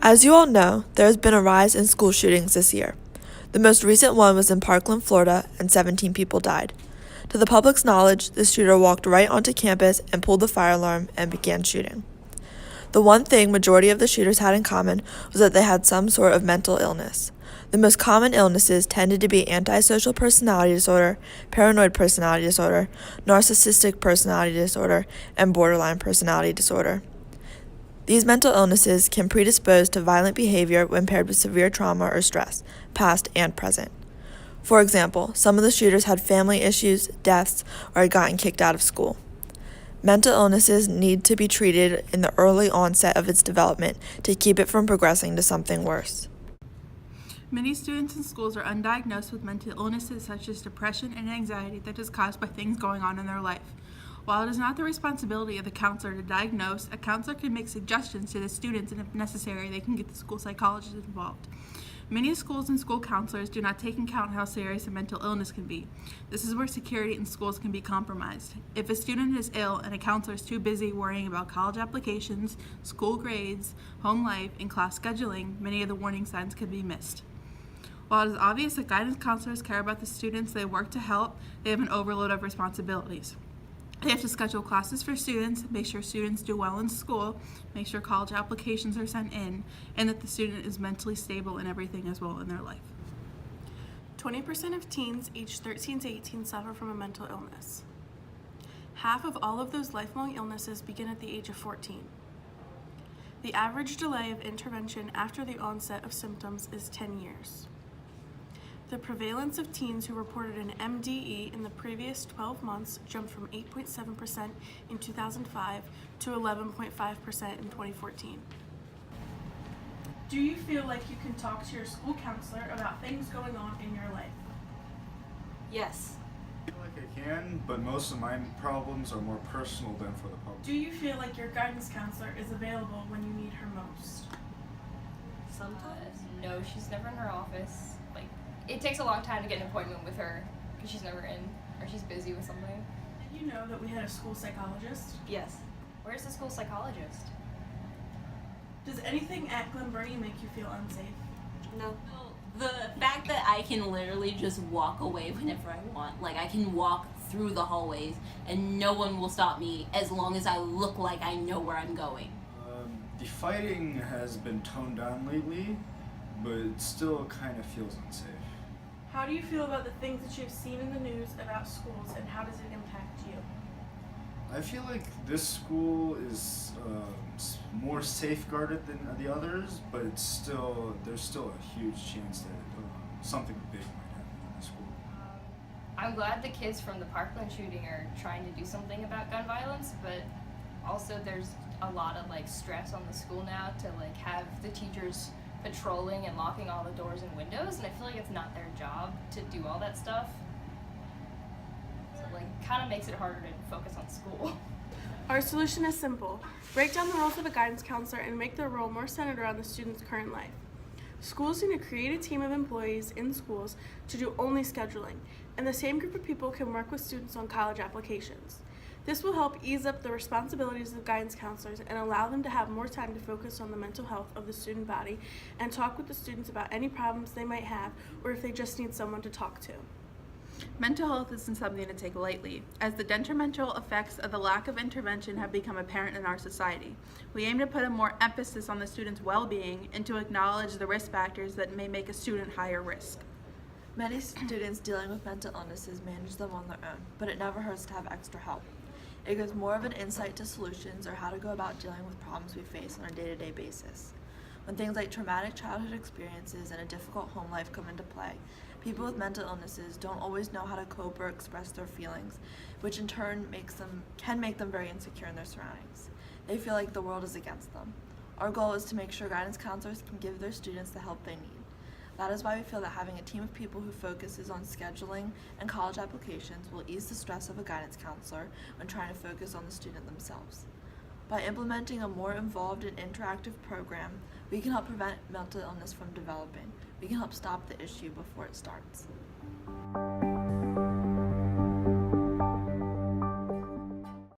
As you all know, there has been a rise in school shootings this year. The most recent one was in Parkland, Florida, and 17 people died. To the public's knowledge, the shooter walked right onto campus and pulled the fire alarm and began shooting. The one thing majority of the shooters had in common was that they had some sort of mental illness. The most common illnesses tended to be antisocial personality disorder, paranoid personality disorder, narcissistic personality disorder, and borderline personality disorder. These mental illnesses can predispose to violent behavior when paired with severe trauma or stress, past and present. For example, some of the shooters had family issues, deaths, or had gotten kicked out of school. Mental illnesses need to be treated in the early onset of its development to keep it from progressing to something worse. Many students in schools are undiagnosed with mental illnesses such as depression and anxiety that is caused by things going on in their life. While it is not the responsibility of the counselor to diagnose, a counselor can make suggestions to the students, and if necessary, they can get the school psychologist involved. Many schools and school counselors do not take into account how serious a mental illness can be. This is where security in schools can be compromised. If a student is ill and a counselor is too busy worrying about college applications, school grades, home life, and class scheduling, many of the warning signs could be missed. While it is obvious that guidance counselors care about the students they work to help, they have an overload of responsibilities. They have to schedule classes for students, make sure students do well in school, make sure college applications are sent in, and that the student is mentally stable in everything as well in their life. 20% of teens aged 13 to 18 suffer from a mental illness. Half of all of those lifelong illnesses begin at the age of 14. The average delay of intervention after the onset of symptoms is 10 years. The prevalence of teens who reported an MDE in the previous 12 months jumped from 8.7% in 2005 to 11.5% in 2014. Do you feel like you can talk to your school counselor about things going on in your life? Yes. I feel like I can, but most of my problems are more personal than for the public. Do you feel like your guidance counselor is available when you need her most? Sometimes. No, she's never in her office. It takes a long time to get an appointment with her because she's never in or she's busy with something. Did you know that we had a school psychologist? Yes. Where's the school psychologist? Does anything at Glen Burnie make you feel unsafe? No. The fact that I can literally just walk away whenever I want, like I can walk through the hallways and no one will stop me as long as I look like I know where I'm going. The fighting has been toned down lately, but it still kind of feels unsafe. How do you feel about the things that you've seen in the news about schools, and how does it impact you? I feel like this school is more safeguarded than the others, but it's still there's still a huge chance that something big might happen in the school. I'm glad the kids from the Parkland shooting are trying to do something about gun violence, but also there's a lot of stress on the school now to have the teachers patrolling and locking all the doors and windows, and I feel like it's not their job to do all that stuff. So kind of makes it harder to focus on school. Our solution is simple. Break down the roles of a guidance counselor and make their role more centered around the student's current life. Schools need to create a team of employees in schools to do only scheduling, and the same group of people can work with students on college applications. This will help ease up the responsibilities of guidance counselors and allow them to have more time to focus on the mental health of the student body and talk with the students about any problems they might have or if they just need someone to talk to. Mental health isn't something to take lightly, as the detrimental effects of the lack of intervention have become apparent in our society. We aim to put a more emphasis on the student's well-being and to acknowledge the risk factors that may make a student higher risk. Many students dealing with mental illnesses manage them on their own, but it never hurts to have extra help. It gives more of an insight to solutions or how to go about dealing with problems we face on a day-to-day basis. When things like traumatic childhood experiences and a difficult home life come into play, people with mental illnesses don't always know how to cope or express their feelings, which in turn can make them very insecure in their surroundings. They feel like the world is against them. Our goal is to make sure guidance counselors can give their students the help they need. That is why we feel that having a team of people who focuses on scheduling and college applications will ease the stress of a guidance counselor when trying to focus on the student themselves. By implementing a more involved and interactive program, we can help prevent mental illness from developing. We can help stop the issue before it starts.